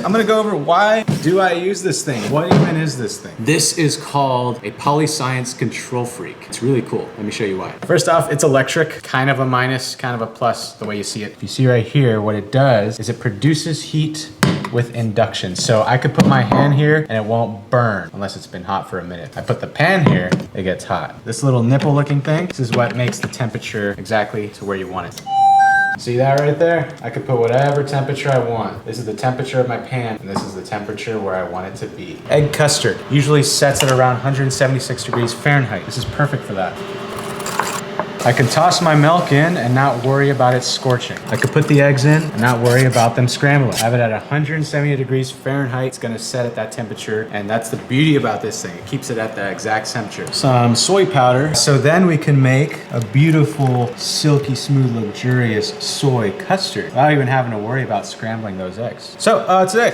I'm gonna go over why do I use this thing? What even is this thing? This is called a Polyscience Control Freak. It's really cool. Let me show you why. First off, it's electric, kind of a minus, kind of a plus, the way you see it. If you see right here, what it does is it produces heat with induction. So I could put my hand here and it won't burn unless it's been hot for a minute. I put the pan here, it gets hot. This little nipple looking thing, this is what makes the temperature exactly to where you want it. See that right there? I could put whatever temperature I want. This is the temperature of my pan, and this is the temperature where I want it to be. Egg custard usually sets at around 176 degrees Fahrenheit. This is perfect for that. I can toss my milk in and not worry about it scorching. I could put the eggs in and not worry about them scrambling. I have it at 170 degrees Fahrenheit. It's gonna set at that temperature, and that's the beauty about this thing. It keeps it at the exact temperature. Some soy powder. So then we can make a beautiful, silky smooth, luxurious soy custard without even having to worry about scrambling those eggs. So today,